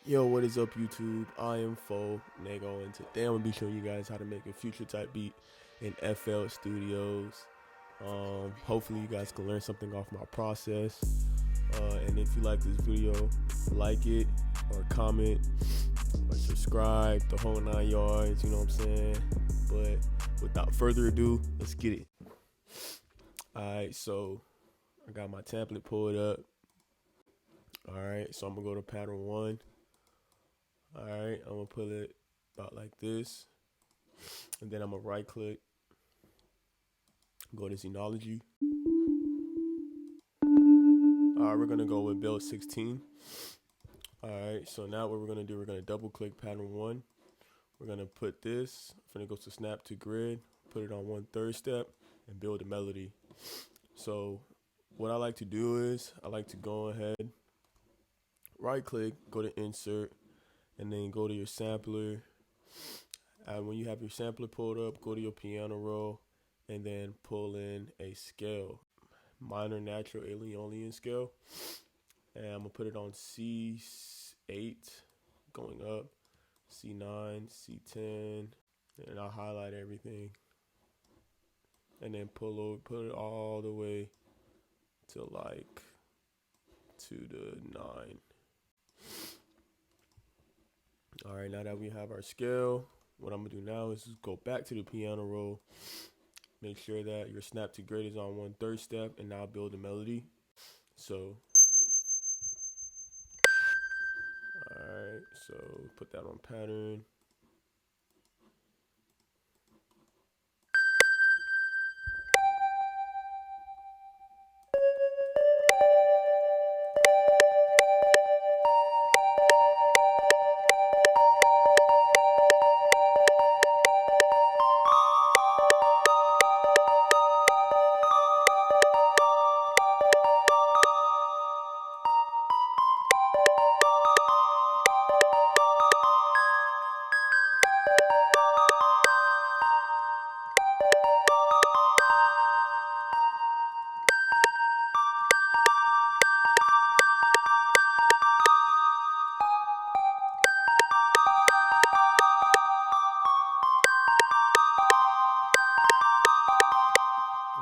Yo, what is up, YouTube? I am Fo Nego, and today I'm gonna be showing you guys how to make a future type beat in FL Studios. Hopefully, you guys can learn something off my process. And if you like this video, like it or comment or subscribe, the whole 9 yards. You know what I'm saying? But without further ado, let's get it. All right, so I got my template pulled up. All right, so I'm gonna go to pattern one. All right, I'm gonna put it about like this, and then I'm gonna right click, go to Xenology. All right, we're gonna go with build 16. All right, so now what we're gonna do, we're gonna double click pattern one. We're gonna put this, I'm gonna go to snap to grid, put it on 1/3 step, and build a melody. So what I like to do is, I like to go ahead, right click, go to insert, and then go to your sampler. And when you have your sampler pulled up, go to your piano roll, and then pull in a scale, minor natural Aeolian scale. And I'm gonna put it on C8, going up, C9, C10, and I'll highlight everything. And then put it all the way to like to the 9. All right, now that we have our scale, what I'm gonna do now is just go back to the piano roll. Make sure that your snap to grid is on 1/3 step, and now build a melody. So, alright, so put that on pattern.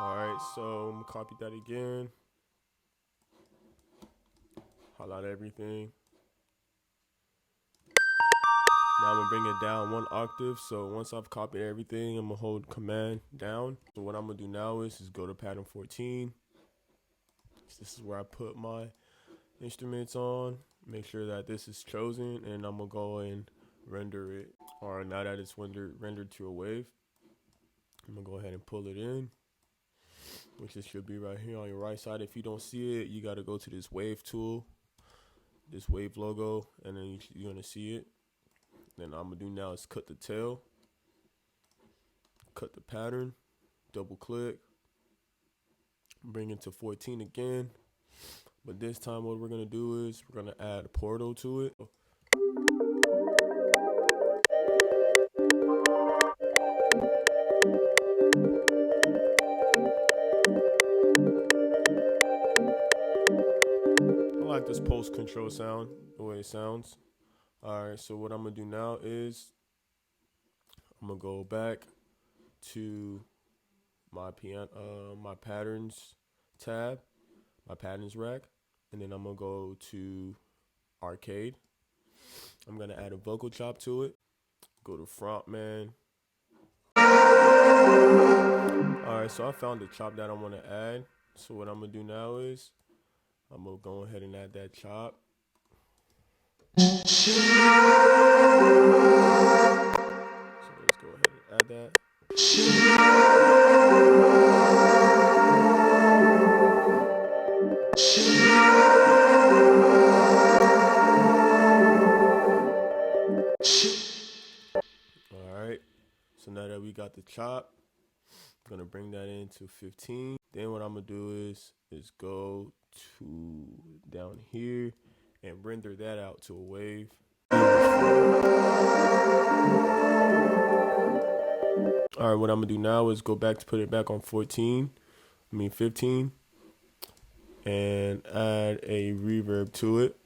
Alright, so I'm gonna copy that again. Highlight everything. Now I'm gonna bring it down 1 octave. So once I've copied everything, I'm gonna hold command down. So what I'm gonna do now is go to pattern 14. So this is where I put my instruments on. Make sure that this is chosen, and I'm gonna go and render it. Alright, now that it's rendered to a wave, I'm gonna go ahead and pull it in, which it should be right here on your right side. If you don't see it, you gotta go to this wave tool, this wave logo, and then you're gonna see it. Then I'm gonna do now is cut the tail, cut the pattern, double click, bring it to 14 again. But this time what we're gonna do is we're gonna add a portal to it. I like this post control sound, the way it sounds. Alright, so what I'm gonna do now is I'm gonna go back to my my patterns tab, my patterns rack, and then I'm gonna go to arcade. I'm gonna add a vocal chop to it. Go to frontman. Alright, so I found the chop that I want to add. So what I'm gonna do now is I'm gonna go ahead and add that chop. So let's go ahead and add that. Alright, so now that we got the chop, I'm gonna bring that into 15. Then what I'm gonna do is go to down here and render that out to a wave. Alright, what I'm gonna do now is go back to put it back on 15, and add a reverb to it.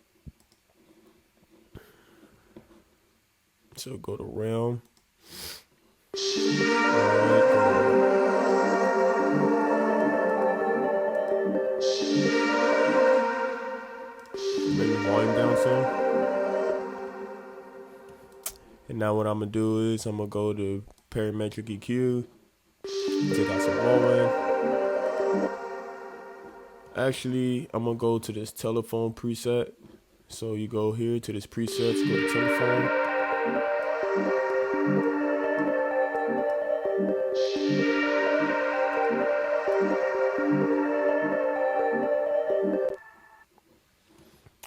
So go to realm. Alright, bring the volume down some. And now what I'm gonna do is I'm gonna go to parametric EQ, take out some rolling. Actually, I'm gonna go to this telephone preset. So you go here to this presets, go to telephone.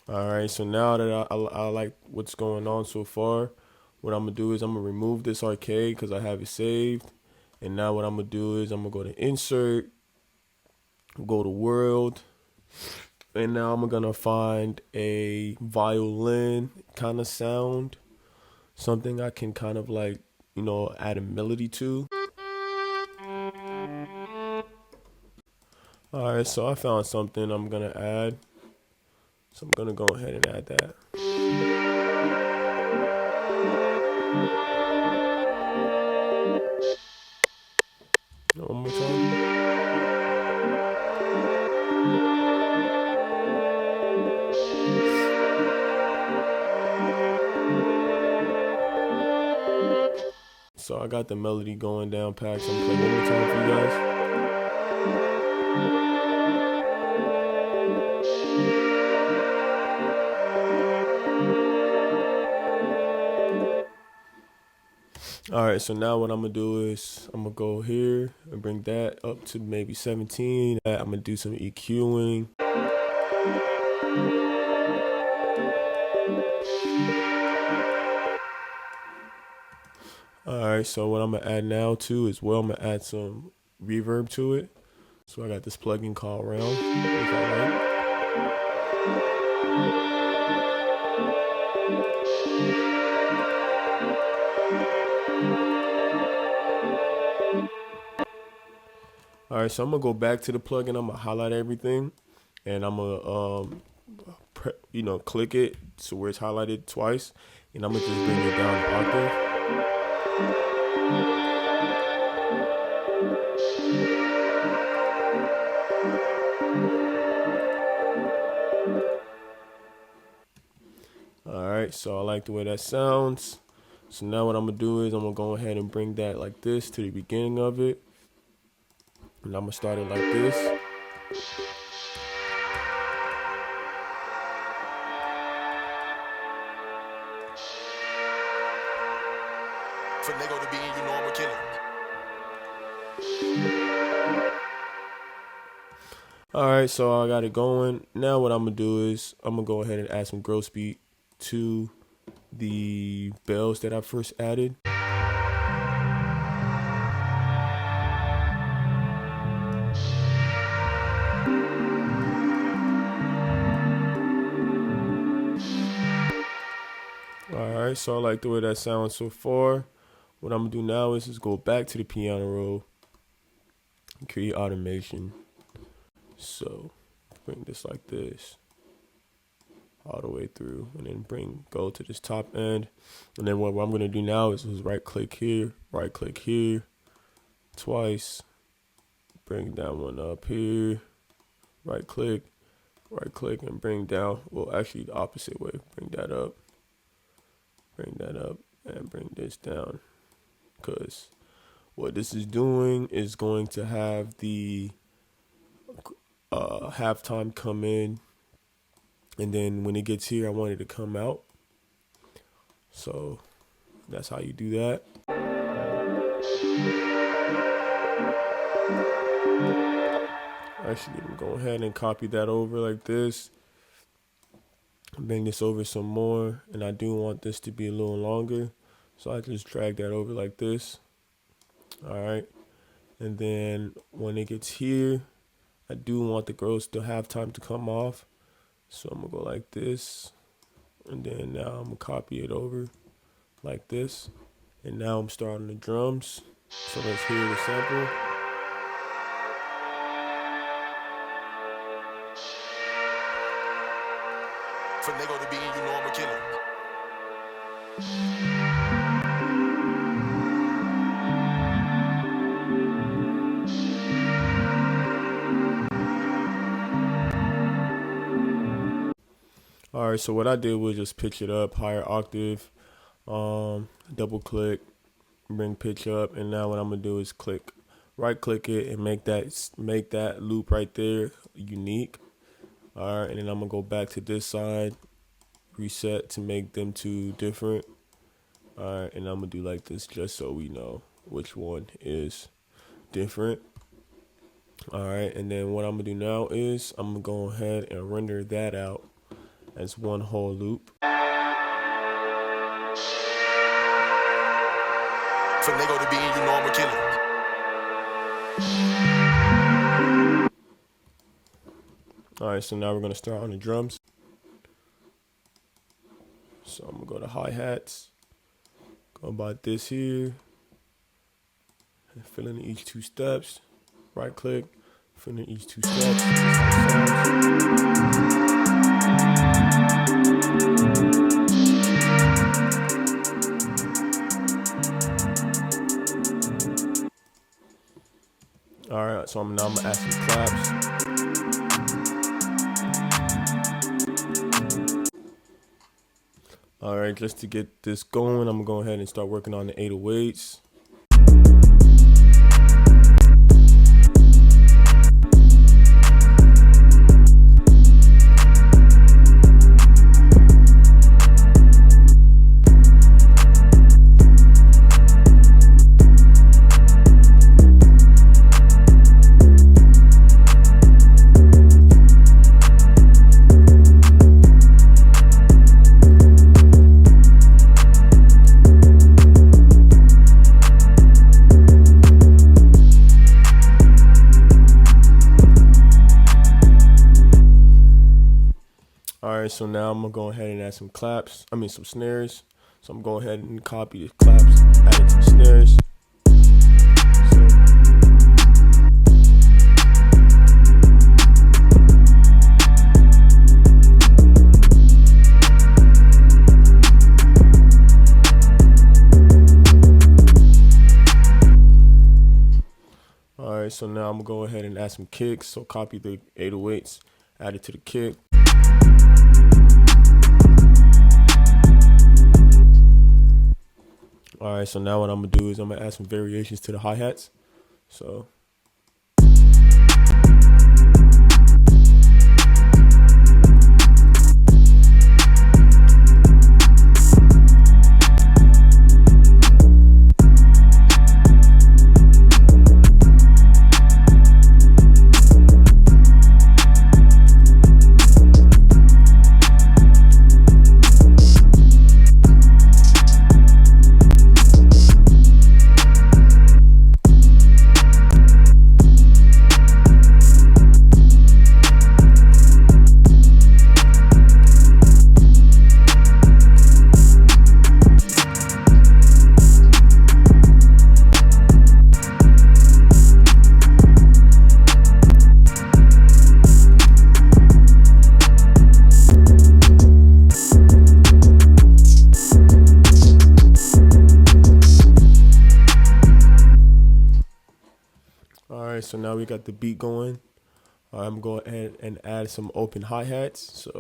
Alright, so now that I like what's going on so far, what I'm gonna do is I'm gonna remove this arcade because I have it saved. And now what I'm gonna do is I'm gonna go to insert, go to world, and now I'm gonna find a violin kind of sound, something I can kind of like, you know, add a melody to. Alright, so I found something I'm gonna add. So I'm gonna go ahead and add that. One more time. So I got the melody going down pat. So I'm gonna play one more time for you guys. Alright, so now what I'm gonna do is I'm gonna go here and bring that up to maybe 17. I'm gonna do some EQing. Alright, so what I'm gonna add now too is I'm gonna add some reverb to it. So I got this plugin called Realm, which I like. Alright, so I'm gonna go back to the plugin. I'm gonna highlight everything, and I'm gonna click it so where it's highlighted twice, and I'm gonna just bring it down an octave. Alright, so I like the way that sounds. So now what I'm gonna do is I'm gonna go ahead and bring that like this to the beginning of it. And I'm gonna start it like this. For Nego to be in, you know I'm a killer. Alright, so I got it going. Now what I'm gonna do is I'm gonna go ahead and add some growth speed to the bells that I first added. Alright, so I like the way that sounds so far. What I'm gonna do now is just go back to the piano roll and create automation. So bring this like this all the way through, and then go to this top end. And then what I'm gonna do now is right click here twice, bring that one up here, right click, and bring down, well actually the opposite way, bring that up, and bring this down, because what this is doing is going to have the halftime come in, and then when it gets here I want it to come out. So that's how you do that. Actually, I'm gonna go ahead and copy that over like this. Bring this over some more, and I do want this to be a little longer, so I just drag that over like this. Alright, and then when it gets here, I do want the growth to have time to come off, so I'm gonna go like this, and then now I'm gonna copy it over like this, and now I'm starting the drums. So let's hear the sample. For Nego to be in, you know I'm a killer. Alright, so what I did was just pitch it up, higher octave, double click, bring pitch up, and now what I'm gonna do is right click it and make that loop right there unique. Alright, and then I'm gonna go back to this side, reset to make them two different. Alright, and I'm gonna do like this just so we know which one is different. Alright, and then what I'm gonna do now is I'm gonna go ahead and render that out as one whole loop. Finagle to be in, you know I'm a killer. Alright, so now we're gonna start on the drums. So I'm gonna go to hi-hats, go about this here, and fill in each two steps, right click, fill in each two steps. Alright, so now I'm gonna add some claps. Alright, just to get this going, I'm gonna go ahead and start working on the 808s. Alright, so now I'm gonna go ahead and add some snares. So I'm going to go ahead and copy the claps, add it to the snares. Alright, so now I'm gonna go ahead and add some kicks. So copy the 808s, add it to the kick. Alright, so now what I'm gonna do is I'm gonna add some variations to the hi-hats. So alright, so now we got the beat going. I'm going to go ahead and add some open hi-hats. So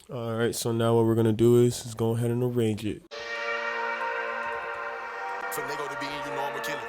alright, so now what we're gonna do is go ahead and arrange it. Finagle to be in, you know I'm a killer.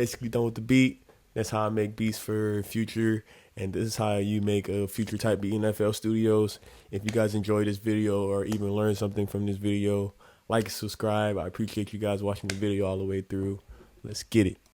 basically done with the beat. That's how I make beats for Future, and this is how you make a Future type beat in FL Studios. If you guys enjoyed this video or even learned something from this video, like and subscribe. I appreciate you guys watching the video all the way through. Let's get it.